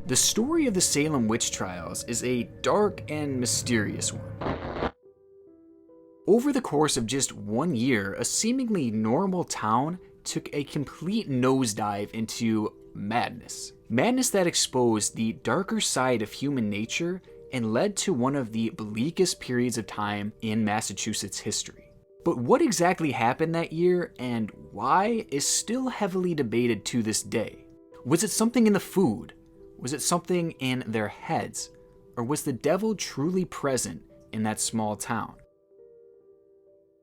The story of the Salem Witch Trials is a dark and mysterious one. Over the course of just 1 year, a seemingly normal town took a complete nosedive into madness. Madness that exposed the darker side of human nature and led to one of the bleakest periods of time in Massachusetts history. But what exactly happened that year and why is still heavily debated to this day. Was it something in the food? Was it something in their heads? Or was the devil truly present in that small town?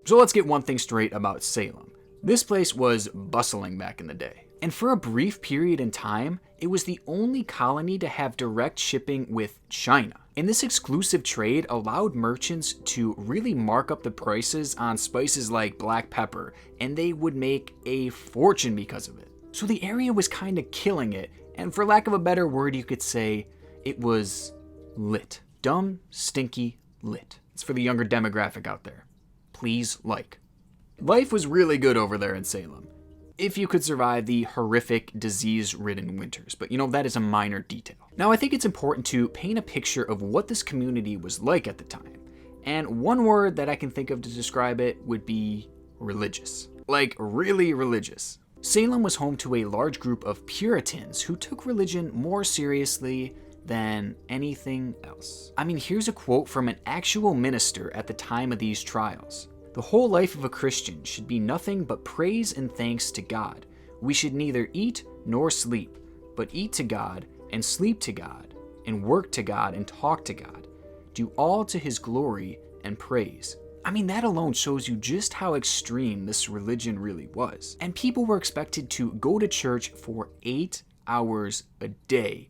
So let's get one thing straight about Salem. This place was bustling back in the day. And for a brief period in time, it was the only colony to have direct shipping with China. And this exclusive trade allowed merchants to really mark up the prices on spices like black pepper, and they would make a fortune because of it. So the area was kind of killing it, and for lack of a better word, you could say it was lit. Dumb, stinky, lit. It's for the younger demographic out there. Please like. Life was really good over there in Salem, if you could survive the horrific, disease-ridden winters, but that is a minor detail. Now, I think it's important to paint a picture of what this community was like at the time, and one word that I can think of to describe it would be religious. Like, really religious. Salem was home to a large group of Puritans who took religion more seriously than anything else. I mean, here's a quote from an actual minister at the time of these trials. "The whole life of a Christian should be nothing but praise and thanks to God. We should neither eat nor sleep, but eat to God and sleep to God and work to God and talk to God. Do all to His glory and praise." I mean, that alone shows you just how extreme this religion really was. And people were expected to go to church for 8 hours a day.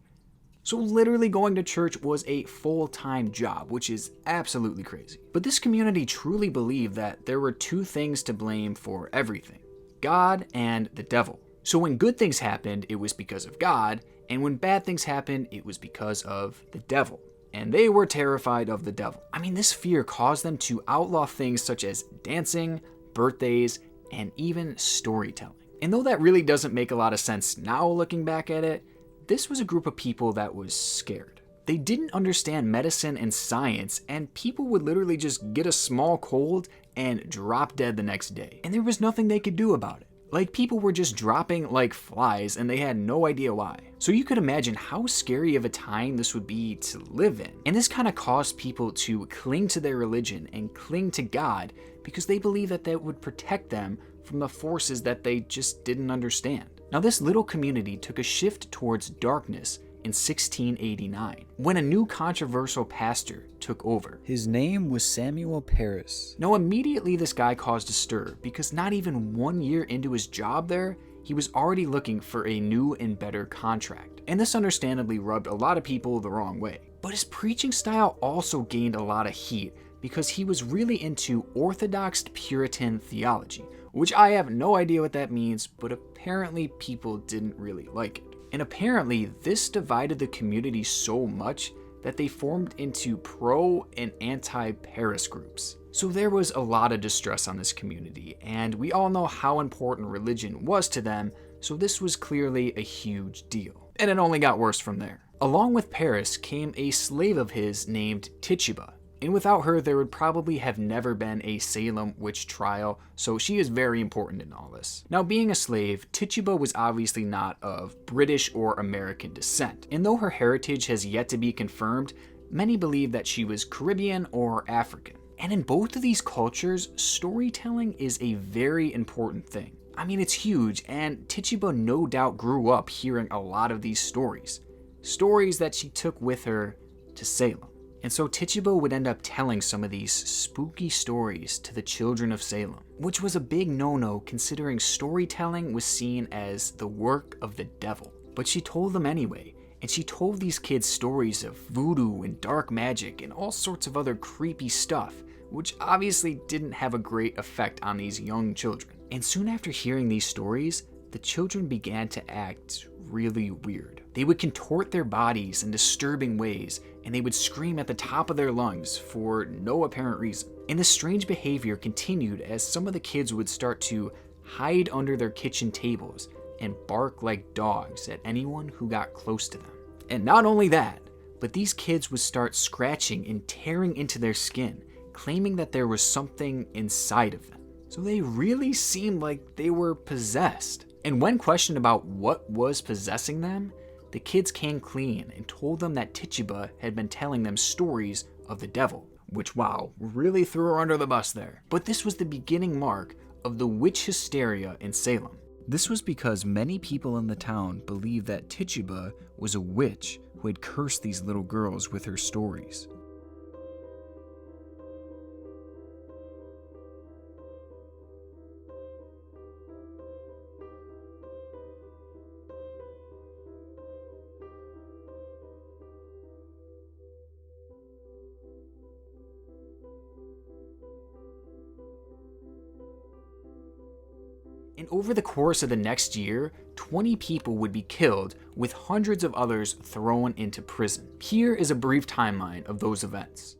So literally going to church was a full-time job, which is absolutely crazy. But this community truly believed that there were two things to blame for everything: God and the devil. So when good things happened, it was because of God, and when bad things happened, it was because of the devil. And they were terrified of the devil. I mean, this fear caused them to outlaw things such as dancing, birthdays, and even storytelling. And though that really doesn't make a lot of sense now looking back at it, this was a group of people that was scared. They didn't understand medicine and science, and people would literally just get a small cold and drop dead the next day. And there was nothing they could do about it. Like, people were just dropping like flies and they had no idea why. So you could imagine how scary of a time this would be to live in. And this kind of caused people to cling to their religion and cling to God because they believed that that would protect them from the forces that they just didn't understand. Now, this little community took a shift towards darkness in 1689, when a new controversial pastor took over. His name was Samuel Paris. Now, immediately this guy caused a stir because not even 1 year into his job there, he was already looking for a new and better contract. And this understandably rubbed a lot of people the wrong way. But his preaching style also gained a lot of heat because he was really into Orthodox Puritan theology, which I have no idea what that means, but apparently people didn't really like it. And apparently this divided the community so much that they formed into pro and anti-Paris groups. So there was a lot of distress on this community, and we all know how important religion was to them, so this was clearly a huge deal. And it only got worse from there. Along with Paris came a slave of his named Tituba. And without her, there would probably have never been a Salem witch trial, so she is very important in all this. Now, being a slave, Tituba was obviously not of British or American descent, and though her heritage has yet to be confirmed, many believe that she was Caribbean or African. And in both of these cultures, storytelling is a very important thing. I mean, it's huge, and Tituba no doubt grew up hearing a lot of these stories that she took with her to Salem. And so Tituba would end up telling some of these spooky stories to the children of Salem, which was a big no-no considering storytelling was seen as the work of the devil. But she told them anyway, and she told these kids stories of voodoo and dark magic and all sorts of other creepy stuff, which obviously didn't have a great effect on these young children. And soon after hearing these stories, the children began to act really weird. They would contort their bodies in disturbing ways, and they would scream at the top of their lungs for no apparent reason. And this strange behavior continued as some of the kids would start to hide under their kitchen tables and bark like dogs at anyone who got close to them. And not only that, but these kids would start scratching and tearing into their skin, claiming that there was something inside of them. So they really seemed like they were possessed. And when questioned about what was possessing them, the kids came clean and told them that Tituba had been telling them stories of the devil, which, wow, really threw her under the bus there. But this was the beginning mark of the witch hysteria in Salem. This was because many people in the town believed that Tituba was a witch who had cursed these little girls with her stories. And over the course of the next year, 20 people would be killed, with hundreds of others thrown into prison. Here is a brief timeline of those events.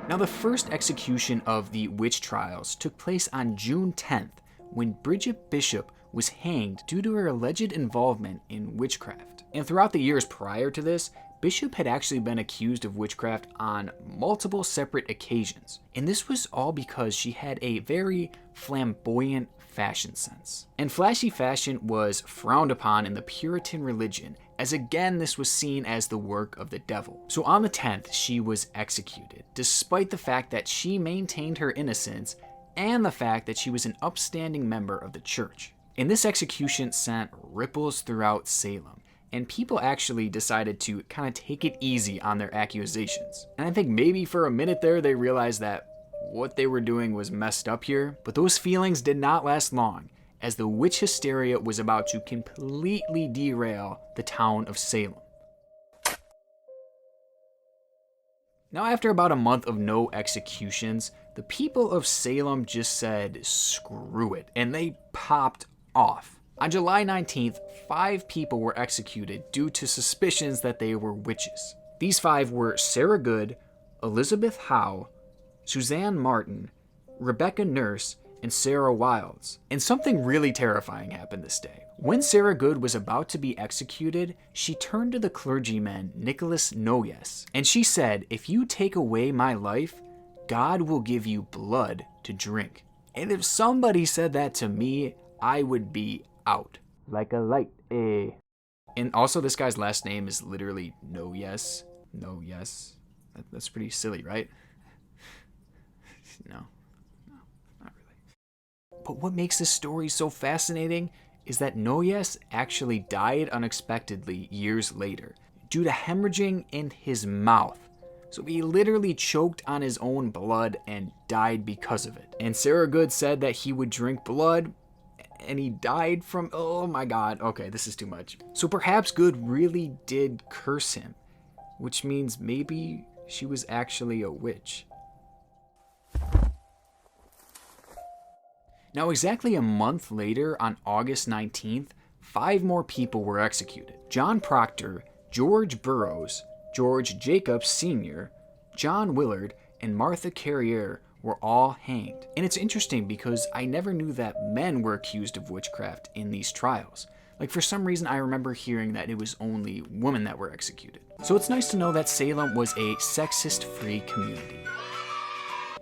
Now, the first execution of the witch trials took place on June 10th, when Bridget Bishop was hanged due to her alleged involvement in witchcraft. And throughout the years prior to this, Bishop had actually been accused of witchcraft on multiple separate occasions. And this was all because she had a very flamboyant fashion sense. And flashy fashion was frowned upon in the Puritan religion, as again this was seen as the work of the devil. So on the 10th, she was executed, despite the fact that she maintained her innocence and the fact that she was an upstanding member of the church. And this execution sent ripples throughout Salem, and people actually decided to kind of take it easy on their accusations. And I think maybe for a minute there they realized that what they were doing was messed up here, but those feelings did not last long, as the witch hysteria was about to completely derail the town of Salem. Now, after about a month of no executions, the people of Salem just said screw it, and they popped off. On July 19th, 5 people were executed due to suspicions that they were witches. These 5 were Sarah Good, Elizabeth Howe, Suzanne Martin, Rebecca Nurse, and Sarah Wilds. And something really terrifying happened this day. When Sarah Good was about to be executed, she turned to the clergyman Nicholas Noyes, and she said, "If you take away my life, God will give you blood to drink." And if somebody said that to me, I would be out. Like a light, eh? And also, this guy's last name is literally Noyes. Noyes. That's pretty silly, right? No, not really. But what makes this story so fascinating is that Noyes actually died unexpectedly years later due to hemorrhaging in his mouth. So he literally choked on his own blood and died because of it. And Sarah Good said that he would drink blood, and he died from, oh my god, okay, this is too much. So perhaps Good really did curse him, which means maybe she was actually a witch. Now, exactly a month later, on August 19th, 5 more people were executed. John Proctor, George Burroughs, George Jacobs Sr., John Willard, and Martha Carrier were all hanged. And it's interesting because I never knew that men were accused of witchcraft in these trials. Like, for some reason, I remember hearing that it was only women that were executed. So it's nice to know that Salem was a sexist-free community.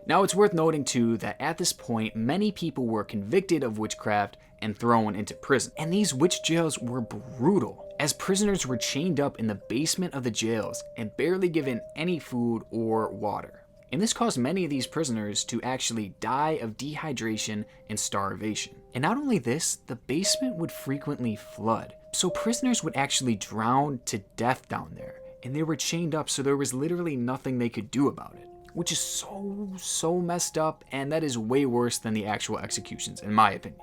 Now, it's worth noting, too, that at this point, many people were convicted of witchcraft and thrown into prison. And these witch jails were brutal, as prisoners were chained up in the basement of the jails and barely given any food or water. And this caused many of these prisoners to actually die of dehydration and starvation. And not only this, the basement would frequently flood. So prisoners would actually drown to death down there. And they were chained up, so there was literally nothing they could do about it. Which is so messed up, and that is way worse than the actual executions, in my opinion.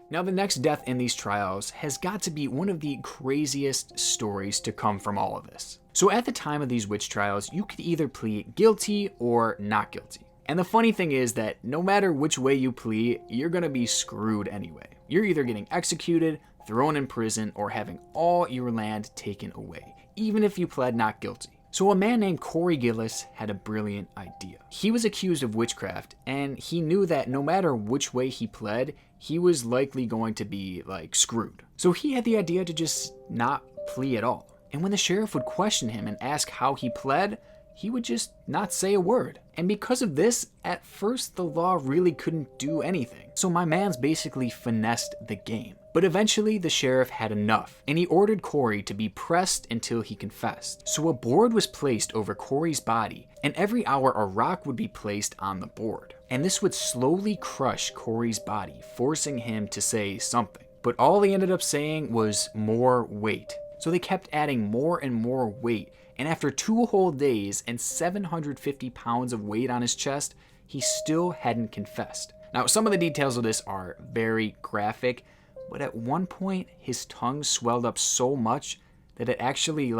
Now, the next death in these trials has got to be one of the craziest stories to come from all of this. So at the time of these witch trials, you could either plead guilty or not guilty. And the funny thing is that no matter which way you plead, you're gonna be screwed anyway. You're either getting executed, thrown in prison, or having all your land taken away. even if you pled not guilty. So a man named Corey Gillis had a brilliant idea. He was accused of witchcraft, and he knew that no matter which way he pled, he was likely going to be, screwed. So he had the idea to just not plea at all. And when the sheriff would question him and ask how he pled, he would just not say a word. And because of this, at first the law really couldn't do anything. So my man's basically finessed the game. But eventually the sheriff had enough, and he ordered Corey to be pressed until he confessed. So a board was placed over Corey's body, and every hour a rock would be placed on the board. And this would slowly crush Corey's body, forcing him to say something. But all he ended up saying was more weight. So they kept adding more and more weight, and after 2 whole days and 750 pounds of weight on his chest, he still hadn't confessed. Now, some of the details of this are very graphic, but at one point, his tongue swelled up so much that it actually,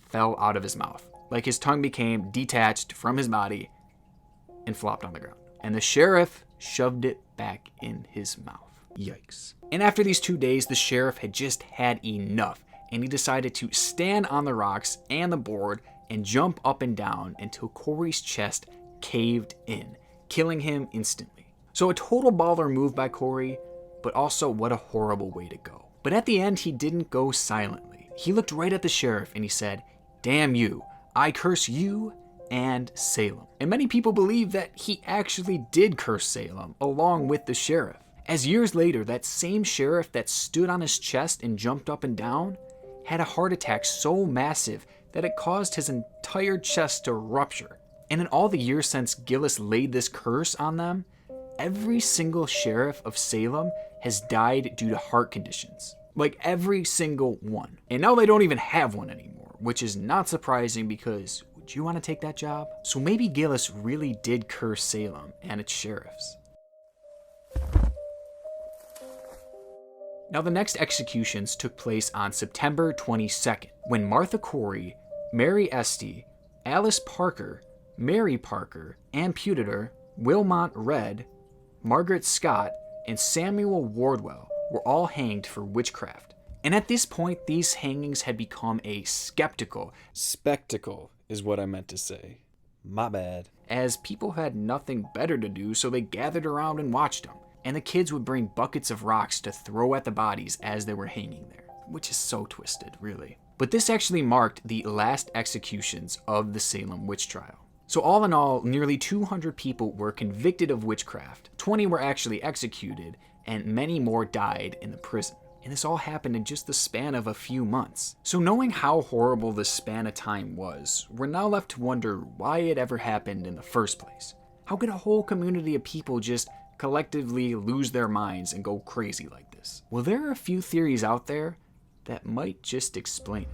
fell out of his mouth. His tongue became detached from his body and flopped on the ground. And the sheriff shoved it back in his mouth. Yikes. And after these 2 days, the sheriff had just had enough, and he decided to stand on the rocks and the board and jump up and down until Corey's chest caved in, killing him instantly. So a total baller move by Corey, but also what a horrible way to go. But at the end, he didn't go silently. He looked right at the sheriff and he said, "Damn you, I curse you and Salem." And many people believe that he actually did curse Salem along with the sheriff. As years later, that same sheriff that stood on his chest and jumped up and down had a heart attack so massive that it caused his entire chest to rupture. And in all the years since Gillis laid this curse on them, every single sheriff of Salem has died due to heart conditions. Every single one. And now they don't even have one anymore, which is not surprising because would you want to take that job? So maybe Gillis really did curse Salem and its sheriffs. Now the next executions took place on September 22nd, when Martha Corey, Mary Esty, Alice Parker, Mary Parker, Ann Putitor, Wilmot Red, Margaret Scott, and Samuel Wardwell were all hanged for witchcraft. And at this point, these hangings had become a spectacle is what I meant to say. My bad. As people had nothing better to do, so they gathered around and watched them. And the kids would bring buckets of rocks to throw at the bodies as they were hanging there, which is so twisted, really. But this actually marked the last executions of the Salem Witch Trial. So all in all, nearly 200 people were convicted of witchcraft, 20 were actually executed, and many more died in the prison. And this all happened in just the span of a few months. So knowing how horrible this span of time was, we're now left to wonder why it ever happened in the first place. How could a whole community of people just collectively lose their minds and go crazy like this? Well, there are a few theories out there that might just explain it.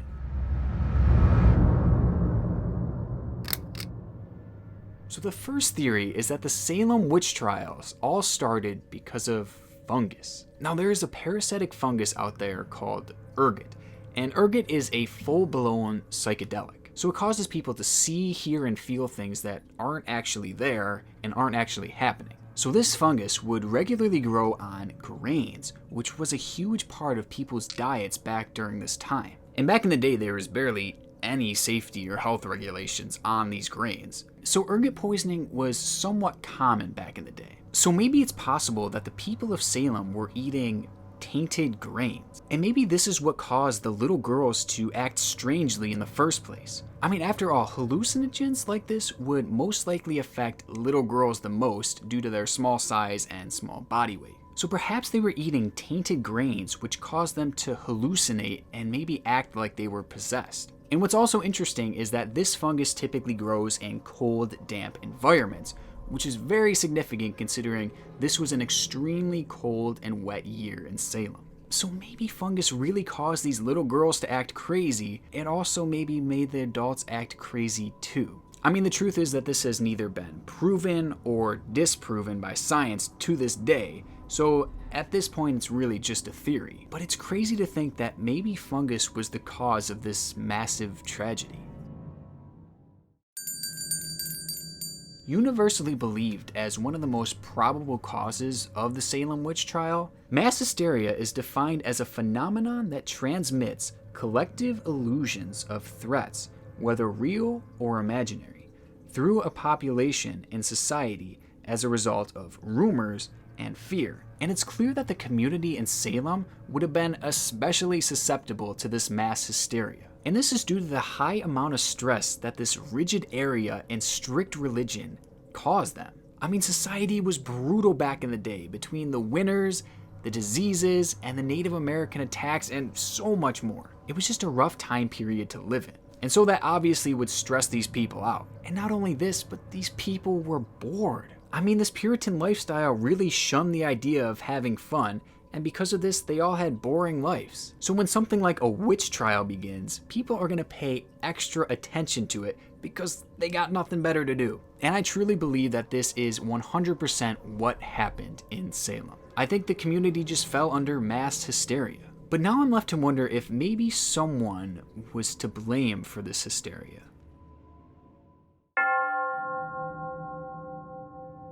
So the first theory is that the Salem Witch Trials all started because of fungus. Now there is a parasitic fungus out there called ergot, and ergot is a full-blown psychedelic. So it causes people to see, hear, and feel things that aren't actually there and aren't actually happening. So this fungus would regularly grow on grains, which was a huge part of people's diets back during this time. And back in the day, there was barely any safety or health regulations on these grains. So ergot poisoning was somewhat common back in the day. So maybe it's possible that the people of Salem were eating tainted grains. And maybe this is what caused the little girls to act strangely in the first place. I mean, after all, hallucinogens like this would most likely affect little girls the most due to their small size and small body weight. So perhaps they were eating tainted grains which caused them to hallucinate and maybe act like they were possessed. And what's also interesting is that this fungus typically grows in cold, damp environments, which is very significant considering this was an extremely cold and wet year in Salem. So maybe fungus really caused these little girls to act crazy, and also maybe made the adults act crazy too. I mean, the truth is that this has neither been proven or disproven by science to this day, so at this point it's really just a theory. But it's crazy to think that maybe fungus was the cause of this massive tragedy. Universally believed as one of the most probable causes of the Salem Witch Trial, mass hysteria is defined as a phenomenon that transmits collective illusions of threats, whether real or imaginary, through a population and society as a result of rumors and fear. And it's clear that the community in Salem would have been especially susceptible to this mass hysteria. And this is due to the high amount of stress that this rigid area and strict religion caused them. I mean, society was brutal back in the day between the winters, the diseases, and the Native American attacks, and so much more. It was just a rough time period to live in. And so that obviously would stress these people out. And not only this, but these people were bored. I mean, this Puritan lifestyle really shunned the idea of having fun, and because of this, they all had boring lives. So when something like a witch trial begins, people are gonna pay extra attention to it because they got nothing better to do. And I truly believe that this is 100% what happened in Salem. I think the community just fell under mass hysteria. But now I'm left to wonder if maybe someone was to blame for this hysteria.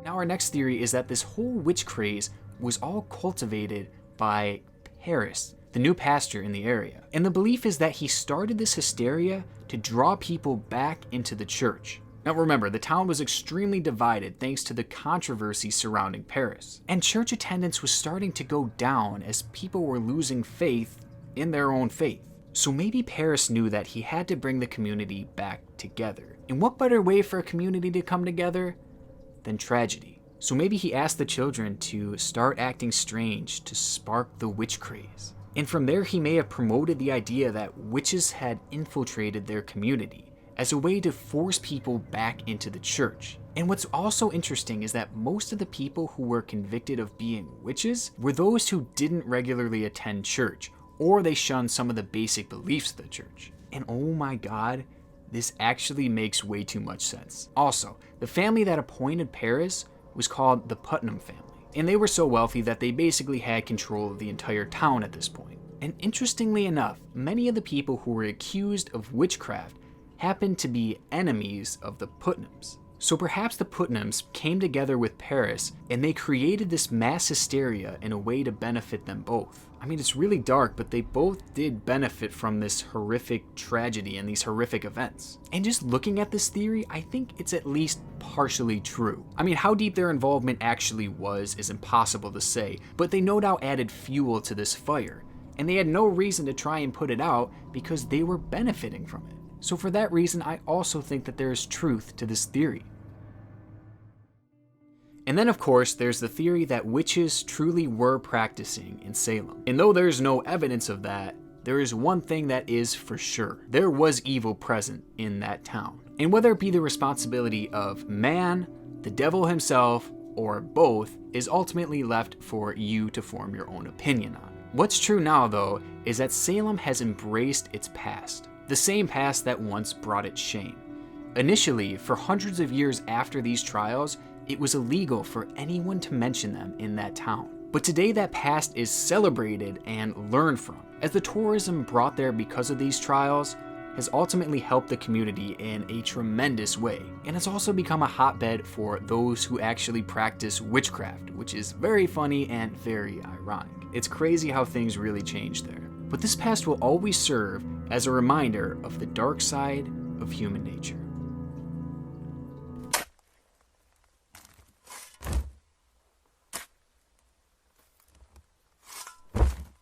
Now our next theory is that this whole witch craze was all cultivated by Paris, the new pastor in the area. And the belief is that he started this hysteria to draw people back into the church. Now remember, the town was extremely divided thanks to the controversy surrounding Paris. And church attendance was starting to go down as people were losing faith in their own faith. So maybe Paris knew that he had to bring the community back together. And what better way for a community to come together than tragedy? So maybe he asked the children to start acting strange to spark the witch craze. And from there he may have promoted the idea that witches had infiltrated their community as a way to force people back into the church. And what's also interesting is that most of the people who were convicted of being witches were those who didn't regularly attend church, or they shunned some of the basic beliefs of the church. And oh my god, this actually makes way too much sense. Also, the family that appointed Paris was called the Putnam family, and they were so wealthy that they basically had control of the entire town at this point. And interestingly enough, many of the people who were accused of witchcraft happened to be enemies of the Putnams. So perhaps the Putnams came together with Paris and they created this mass hysteria in a way to benefit them both. I mean, it's really dark, but they both did benefit from this horrific tragedy and these horrific events. And just looking at this theory, I think it's at least partially true. I mean, how deep their involvement actually was is impossible to say, but they no doubt added fuel to this fire. And they had no reason to try and put it out because they were benefiting from it. So for that reason, I also think that there is truth to this theory. And then of course, there's the theory that witches truly were practicing in Salem. And though there's no evidence of that, there is one thing that is for sure. There was evil present in that town. And whether it be the responsibility of man, the devil himself, or both, is ultimately left for you to form your own opinion on. What's true now though, is that Salem has embraced its past. The same past that once brought it shame. Initially, for hundreds of years after these trials, it was illegal for anyone to mention them in that town. But today that past is celebrated and learned from, as the tourism brought there because of these trials has ultimately helped the community in a tremendous way. And it's also become a hotbed for those who actually practice witchcraft, which is very funny and very ironic. It's crazy how things really change there. But this past will always serve as a reminder of the dark side of human nature.